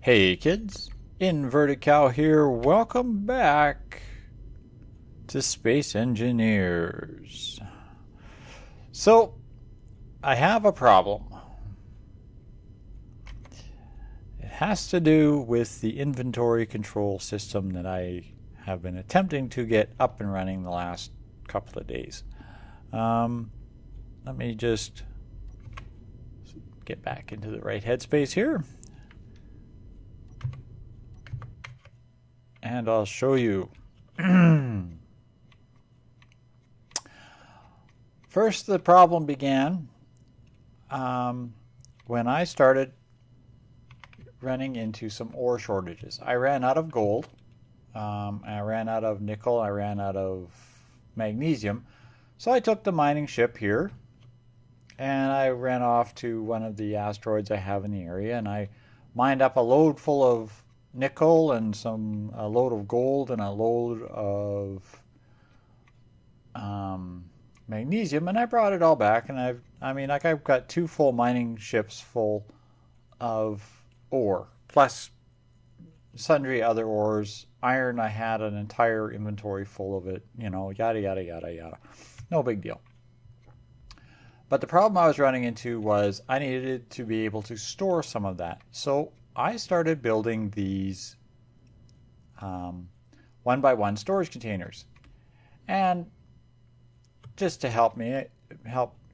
Hey kids, Inverted Cow here. Welcome back to Space Engineers. So, I have a problem. It has to do with the inventory control system that I have been attempting to get up and running the last couple of days. Let me just get back into the right headspace here. And I'll show you. First, the problem began when I started running into some ore shortages. I ran out of gold, I ran out of nickel, I ran out of magnesium. So I took the mining ship here and I ran off to one of the asteroids I have in the area, and I mined up a load full of nickel and a load of gold and a load of magnesium, and I brought it all back. And I've got 2 full mining ships full of ore, plus sundry other ores. Iron, I had an entire inventory full of it, yada yada yada yada. No big deal. But the problem I was running into was I needed to be able to store some of that. So I started building these 1x1 storage containers. And just to help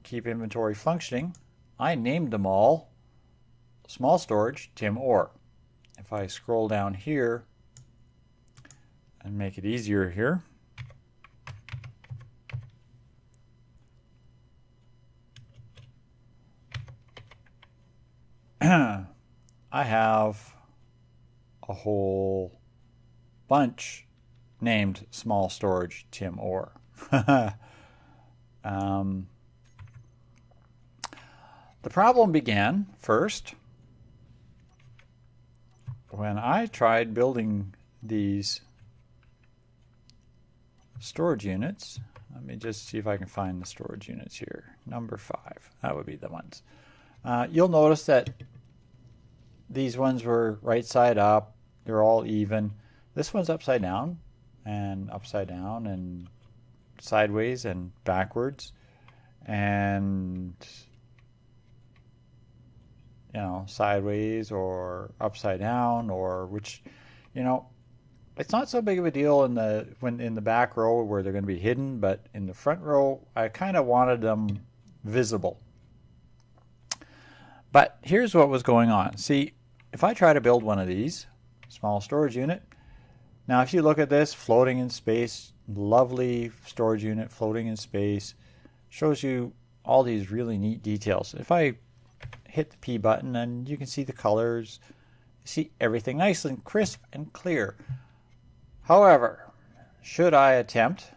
keep inventory functioning, I named them all Small Storage Tim Ore. If I scroll down here and make it easier here, I have a whole bunch named Small Storage Tim Ore. The problem began first when I tried building these storage units. Let me just see if I can find the storage units here. Number 5, that would be the ones. You'll notice that these ones were right side up. They're all even. This one's upside down and sideways and backwards, and sideways or upside down, or which, it's not so big of a deal in the back row where they're going to be hidden, but in the front row I kind of wanted them visible. But here's what was going on. See, if I try to build one of these, small storage unit, now if you look at this, floating in space, lovely storage unit floating in space, shows you all these really neat details. If I hit the P button, and you can see the colors, you see everything nice and crisp and clear. However, should I attempt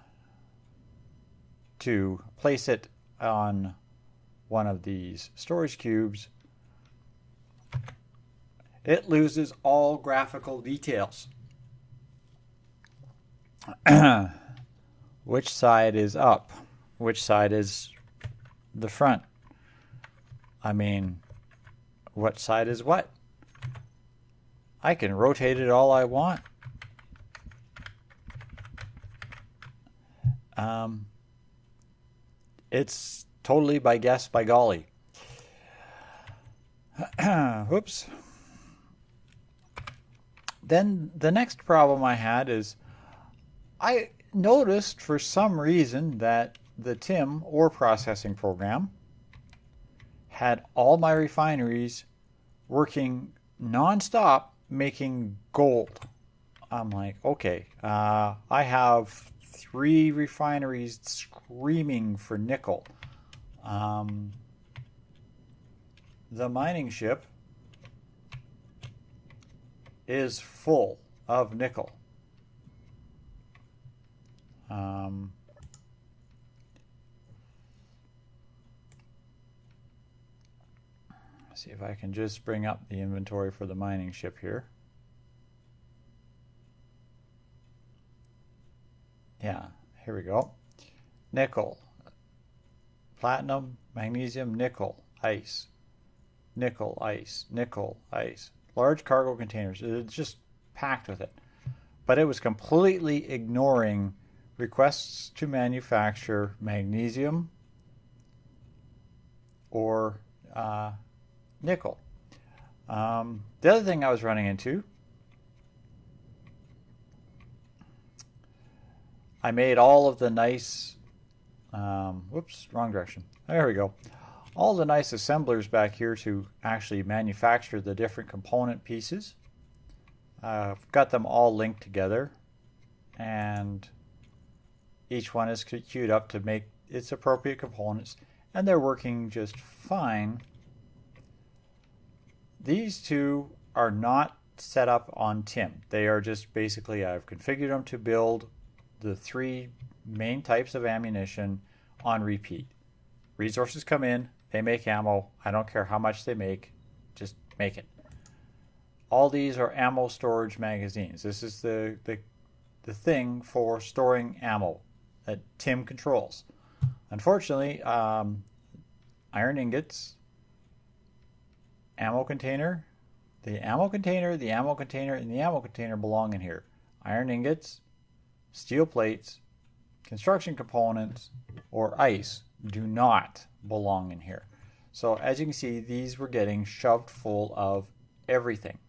to place it on one of these storage cubes, it loses all graphical details. Which side is up? Which side is the front? What side is what? I can rotate it all I want. It's totally by guess, by golly. Whoops. Then the next problem I had is I noticed for some reason that the TIM ore processing program had all my refineries working non-stop making gold. I'm like, okay, I have 3 refineries screaming for nickel. The mining ship is full of nickel. See if I can just bring up the inventory for the mining ship here. Yeah, here we go. Nickel, platinum, magnesium, nickel, ice, nickel, ice, nickel, ice. large cargo containers. It's just packed with it. But it was completely ignoring requests to manufacture magnesium or nickel. The other thing I was running into, I made all of the nice, whoops, wrong direction. There we go. All the nice assemblers back here to actually manufacture the different component pieces. I've got them all linked together, and each one is queued up to make its appropriate components, and they're working just fine. These two are not set up on TIM. They are just basically, I've configured them to build the three main types of ammunition on repeat. Resources come in, they make ammo. I don't care how much they make, just make it. All these are ammo storage magazines. This is the thing for storing ammo that TIM controls. Unfortunately, iron ingots, ammo container, the ammo container, the ammo container, and the ammo container belong in here. Iron ingots, steel plates, construction components, or ice do not belong in here. So as you can see, these were getting shoved full of everything.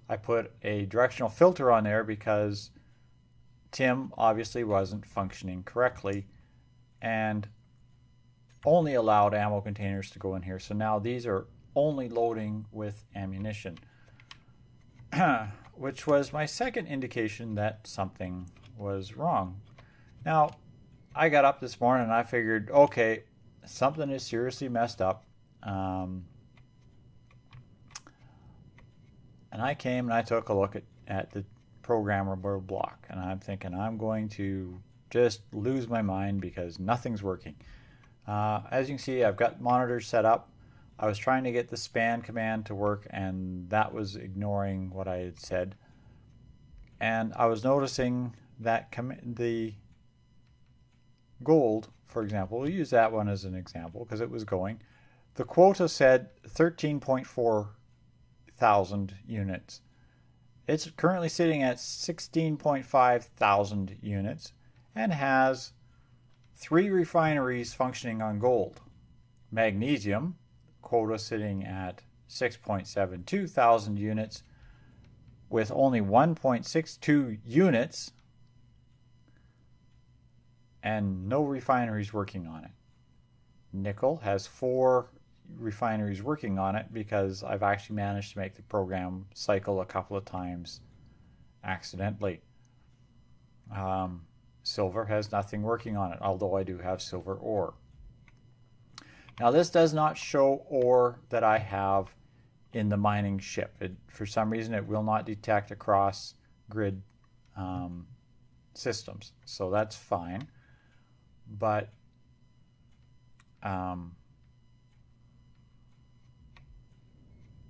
I put a directional filter on there because TIM obviously wasn't functioning correctly and only allowed ammo containers to go in here. So now these are only loading with ammunition, which was my second indication that something was wrong. Now, I got up this morning and I figured, okay, something is seriously messed up. And I came and I took a look at the programmable block, and I'm thinking I'm going to just lose my mind because nothing's working. As you can see, I've got monitors set up. I was trying to get the span command to work, and that was ignoring what I had said. And I was noticing that the gold, for example, we'll use that one as an example because it was going. The quota said 13.4 thousand units. It's currently sitting at 16.5 thousand units and has 3 refineries functioning on gold. Magnesium, quota sitting at 6.72 thousand units with only 1.62 units and no refineries working on it. Nickel has 4 refineries working on it because I've actually managed to make the program cycle a couple of times accidentally. Silver has nothing working on it, although I do have silver ore. Now this does not show ore that I have in the mining ship. For some reason it will not detect across grid systems, so that's fine. But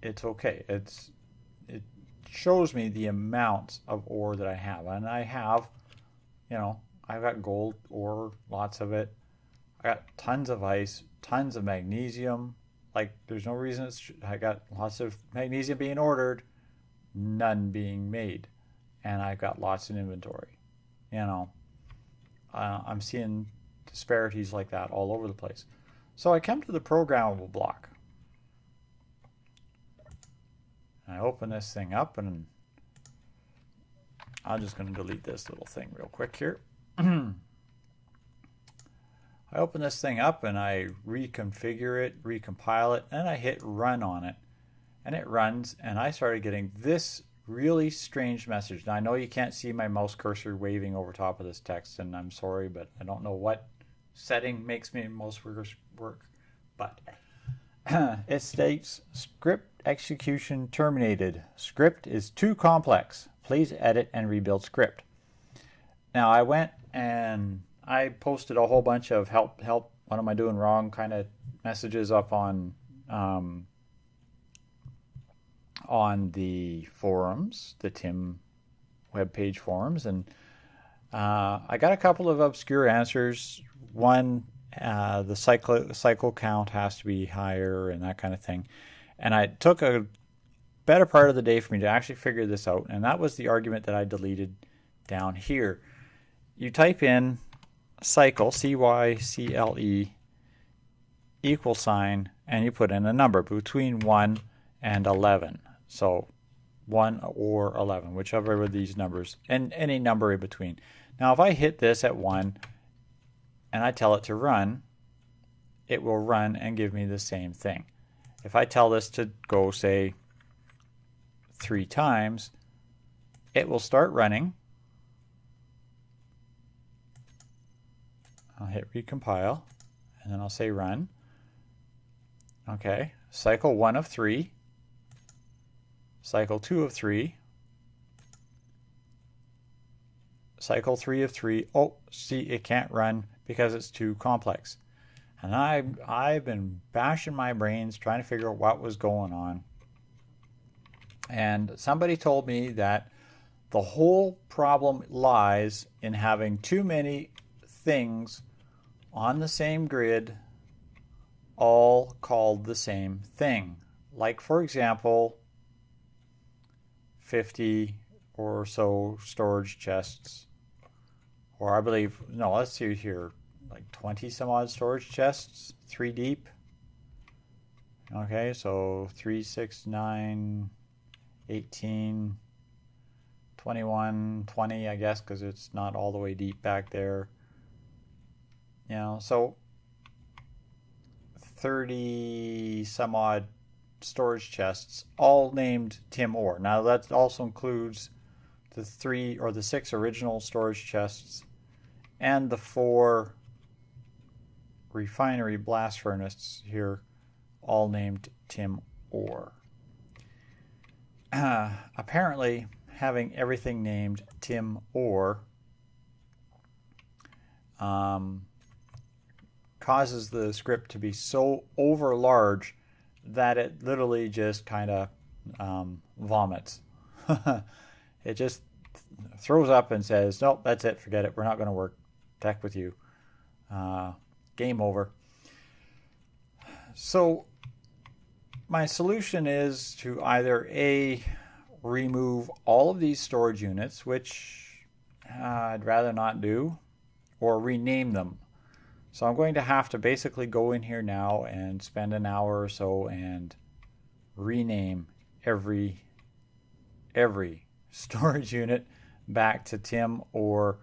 it's okay. It shows me the amounts of ore that I have, and I have, I've got gold ore, lots of it. I got tons of ice, tons of magnesium. Like, there's no reason I got lots of magnesium being ordered, none being made, and I've got lots in inventory. I'm seeing disparities like that all over the place. So I come to the programmable block. I open this thing up, and I'm just going to delete this little thing real quick here. I open this thing up and I reconfigure it, recompile it, and I hit run on it. And it runs, and I started getting this really strange message. Now I know you can't see my mouse cursor waving over top of this text, and I'm sorry, but I don't know what setting makes me most work. But it states, script execution terminated. Script is too complex. Please edit and rebuild script. Now I went and I posted a whole bunch of help, what am I doing wrong kind of messages up on the forums, the TIM webpage forums, and I got a couple of obscure answers. One, the cycle count has to be higher and that kind of thing. And I took a better part of the day for me to actually figure this out, and that was the argument that I deleted down here. You type in cycle, C-Y-C-L-E, equal sign, and you put in a number between 1 and 11. So 1 or 11, whichever of these numbers, and any number in between. Now if I hit this at 1 and I tell it to run, it will run and give me the same thing. If I tell this to go, say, 3 times, it will start running. I'll hit recompile, and then I'll say run. Okay, cycle 1 of 3, cycle 2 of 3, cycle 3 of 3. Oh, see, it can't run because it's too complex. And I've been bashing my brains trying to figure out what was going on. And somebody told me that the whole problem lies in having too many things on the same grid, all called the same thing. Like, for example, 50 or so storage chests, or I believe, no, let's see here, like 20 some odd storage chests, 3 deep. Okay, so 3, 6, 9, 18, 21, 20, I guess, because it's not all the way deep back there. You know, so 30 some odd storage chests, all named Tim Orr. Now that also includes the 3 or the 6 original storage chests and the 4 refinery blast furnaces here, all named Tim Orr. Apparently, having everything named Tim Orr causes the script to be so over large that it literally just kind of vomits. It just throws up and says, nope, that's it, forget it, we're not going to work tech with you. Game over. So my solution is to either A, remove all of these storage units, which I'd rather not do, or rename them. So I'm going to have to basically go in here now and spend an hour or so and rename every storage unit back to Tim, or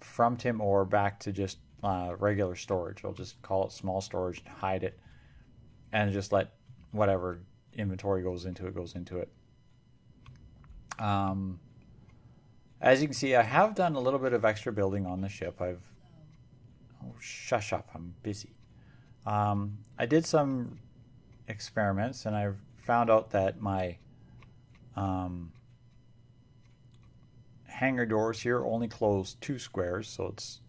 from Tim, or back to just regular storage. I'll just call it small storage and hide it, and just let whatever inventory goes into it. As you can see, I have done a little bit of extra building on the ship. Oh, shush up, I'm busy. I did some experiments, and I found out that my hangar doors here only close 2 squares, so it's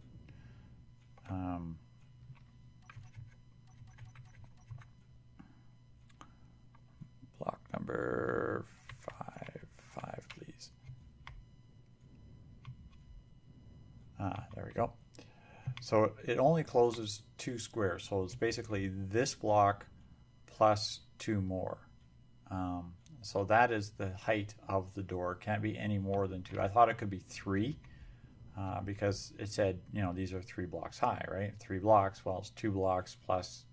block number 5, please. There we go. So it only closes 2 squares, so it's basically this block plus 2 more. So that is the height of the door. Can't be any more than 2. I thought it could be 3 because it said, you know, these are 3 blocks high, right? 3 blocks, well, it's 2 blocks plus,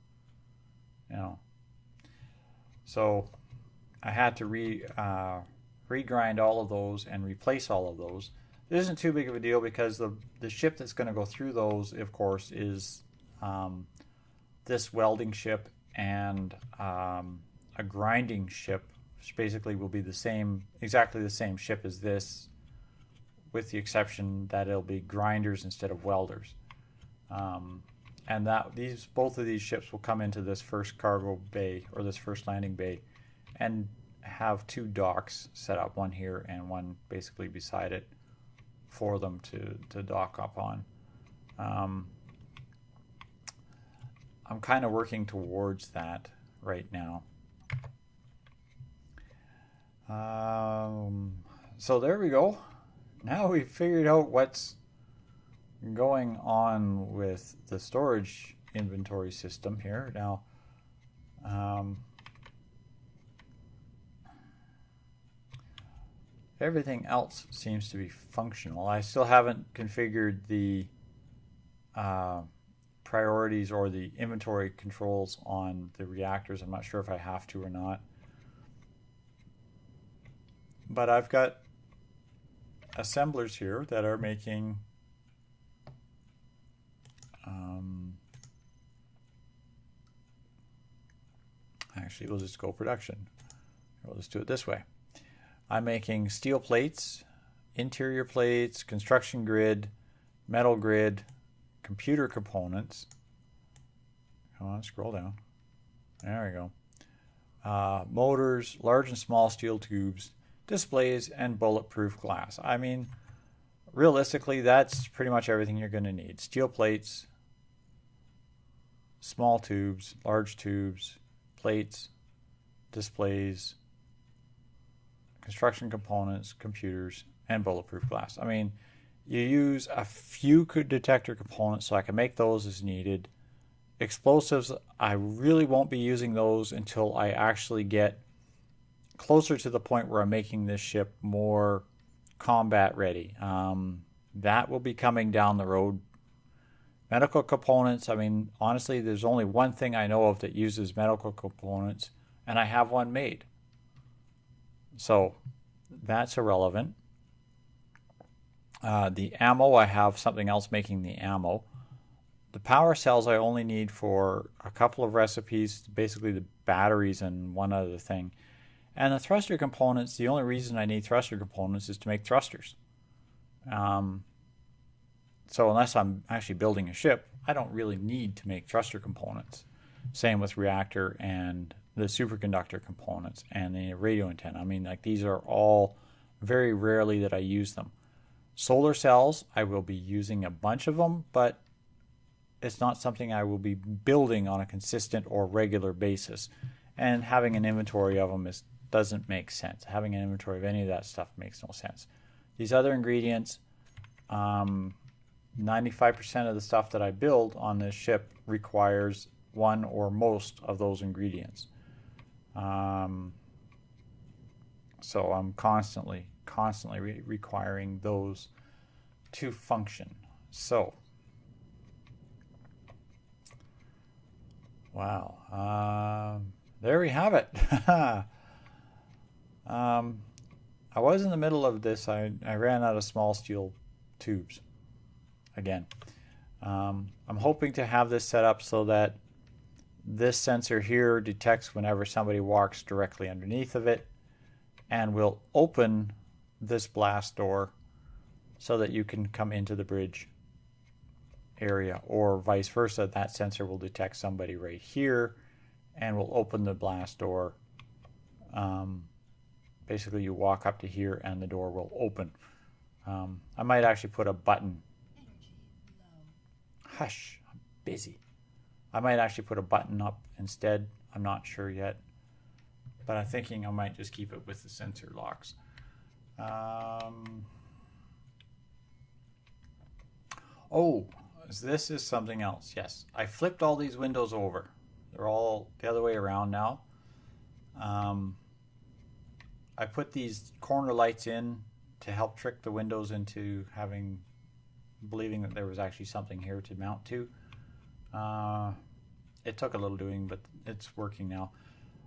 you know. So I had to regrind all of those and replace all of those. It isn't too big of a deal because the ship that's going to go through those, of course, is this welding ship and a grinding ship, which basically will be the same, exactly the same ship as this, with the exception that it'll be grinders instead of welders. And that both of these ships will come into this first cargo bay, or this first landing bay, and have 2 docks set up, one here and one basically beside it, for them to dock up on. I'm kind of working towards that right now. So there we go. Now we've figured out what's going on with the storage inventory system here. Now, everything else seems to be functional. I still haven't configured the priorities or the inventory controls on the reactors. I'm not sure if I have to or not. But I've got assemblers here that are making actually, we'll just go production. We'll just do it this way. I'm making steel plates, interior plates, construction grid, metal grid, computer components. Come on, scroll down. There we go. Motors, large and small steel tubes, displays, and bulletproof glass. I mean, realistically, that's pretty much everything you're going to need. Steel plates, small tubes, large tubes, plates, displays, construction components, computers, and bulletproof glass. I mean, you use a few detector components, so I can make those as needed. Explosives, I really won't be using those until I actually get closer to the point where I'm making this ship more combat ready. That will be coming down the road. Medical components, I mean, honestly, there's only one thing I know of that uses medical components, and I have one made. So that's irrelevant. The ammo, I have something else making the ammo. The power cells I only need for a couple of recipes, basically the batteries and one other thing. And the thruster components, the only reason I need thruster components is to make thrusters. So unless I'm actually building a ship, I don't really need to make thruster components. Same with reactor and the superconductor components and the radio antenna. I mean, like, these are all very rarely that I use them. Solar cells, I will be using a bunch of them, but it's not something I will be building on a consistent or regular basis. And having an inventory of them doesn't make sense. Having an inventory of any of that stuff makes no sense. These other ingredients, 95% of the stuff that I build on this ship requires one or most of those ingredients. So I'm constantly requiring those to function. So, wow, there we have it. I was in the middle of this. I ran out of small steel tubes again. I'm hoping to have this set up so that this sensor here detects whenever somebody walks directly underneath of it and will open this blast door so that you can come into the bridge area, or vice versa. That sensor will detect somebody right here and will open the blast door. Basically, you walk up to here and the door will open. I might actually put a button. Hush, I'm busy. I might actually put a button up instead. I'm not sure yet, but I'm thinking I might just keep it with the sensor locks. Oh, this is something else. Yes, I flipped all these windows over. They're all the other way around now. I put these corner lights in to help trick the windows into believing that there was actually something here to mount to. It took a little doing, but it's working now.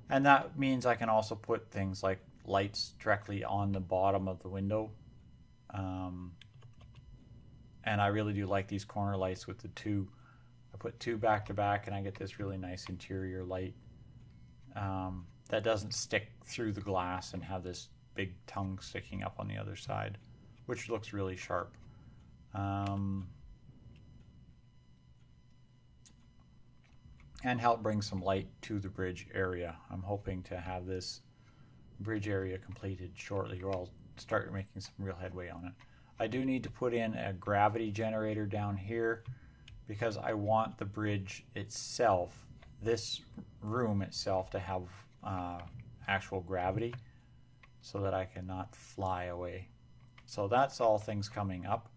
And that means I can also put things like lights directly on the bottom of the window. And I really do like these corner lights with the two. I put two back to back and I get this really nice interior light that doesn't stick through the glass and have this big tongue sticking up on the other side, which looks really sharp. And help bring some light to the bridge area. I'm hoping to have this bridge area completed shortly, or I'll start making some real headway on it. I do need to put in a gravity generator down here because I want the bridge itself, this room itself, to have actual gravity so that I cannot fly away. So that's all things coming up.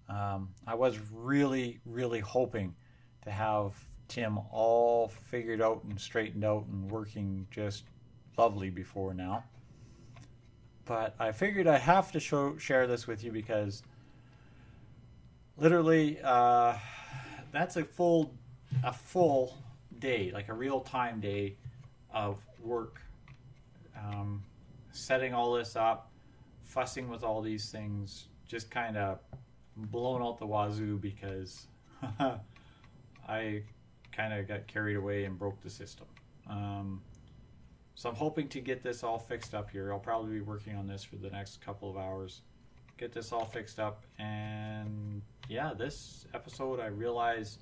I was really hoping to have Tim all figured out and straightened out and working just lovely before now. But I figured I have to share this with you because literally that's a full day, like a real time day of work, um, setting all this up, fussing with all these things, just kind of blown out the wazoo because I kind of got carried away and broke the system. So I'm hoping to get this all fixed up here. I'll probably be working on this for the next couple of hours. Get this all fixed up, and yeah, this episode I realize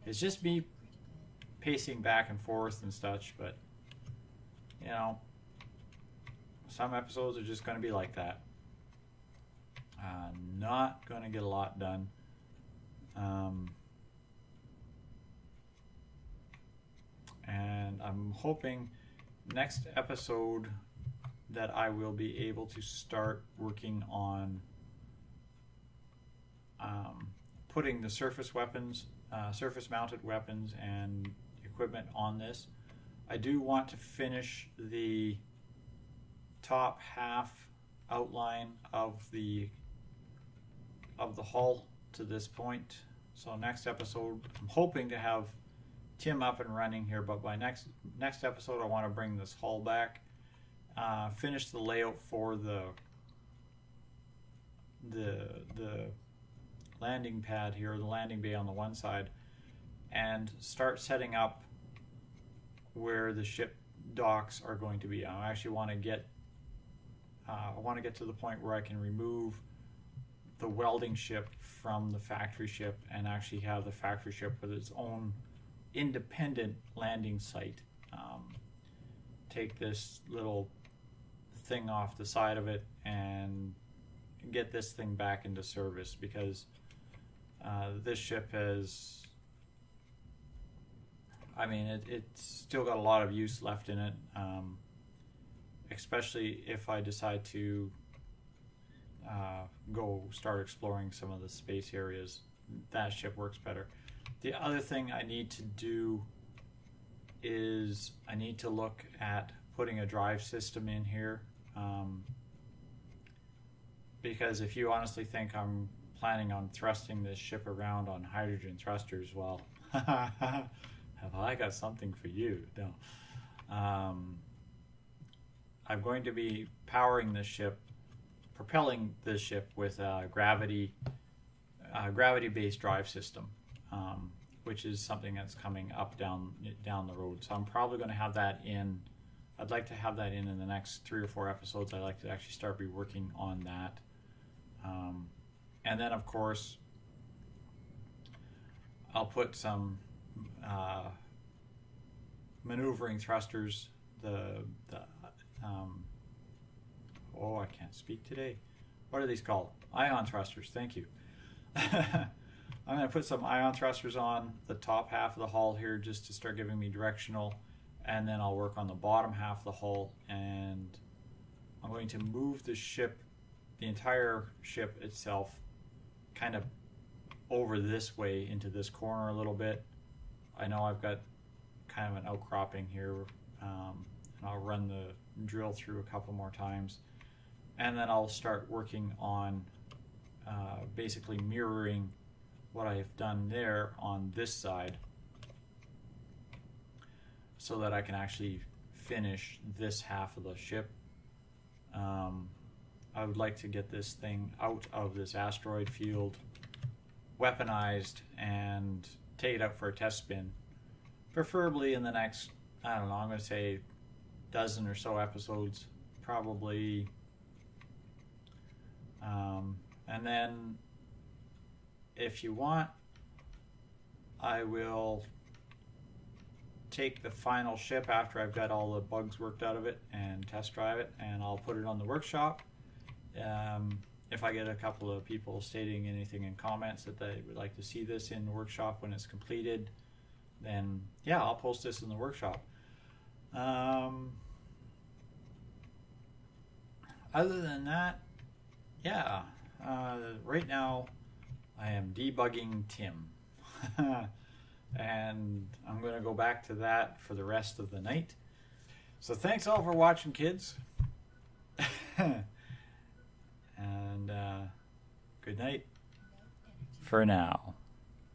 is just me pacing back and forth and such, but you know, some episodes are just going to be like that. Not going to get a lot done. And I'm hoping next episode that I will be able to start working on putting the surface weapons, surface mounted weapons and equipment on this. I do want to finish the top half outline of the hull to this point. So next episode, I'm hoping to have Tim up and running here, but by next episode I want to bring this hull back, finish the layout for the landing pad here, the landing bay on the one side, and start setting up where the ship docks are going to be. I actually want to get to the point where I can remove the welding ship from the factory ship and actually have the factory ship with its own independent landing site. Take this little thing off the side of it and get this thing back into service, because this ship has, it's still got a lot of use left in it, especially if I decide to go start exploring some of the space areas. That ship works better. The other thing I need to do is I need to look at putting a drive system in here, because if you honestly think I'm planning on thrusting this ship around on hydrogen thrusters, well, have I got something for you? No. I'm going to be powering this ship, propelling this ship with a gravity-based drive system, which is something that's coming up down the road. So I'm probably going to have that in. I'd like to have that in the next 3 or 4 episodes. I'd like to actually start reworking on that. And then, of course, I'll put some maneuvering thrusters. I can't speak today. What are these called? Ion thrusters. Thank you. I'm going to put some ion thrusters on the top half of the hull here just to start giving me directional, and then I'll work on the bottom half of the hull, and I'm going to move the ship, the entire ship itself, kind of over this way into this corner a little bit. I know I've got kind of an outcropping here, and I'll run the drill through a couple more times, and then I'll start working on basically mirroring what I've done there on this side, so that I can actually finish this half of the ship. I would like to get this thing out of this asteroid field, weaponized, and take it out for a test spin, preferably in the next, I don't know, I'm going to say dozen or so episodes, probably. And then if you want, I will take the final ship after I've got all the bugs worked out of it and test drive it, and I'll put it on the workshop. If I get a couple of people stating anything in comments that they would like to see this in the workshop when it's completed, then yeah, I'll post this in the workshop. Other than that, yeah, right now I am debugging Tim. And I'm going to go back to that for the rest of the night. So thanks all for watching, kids. Good night for now.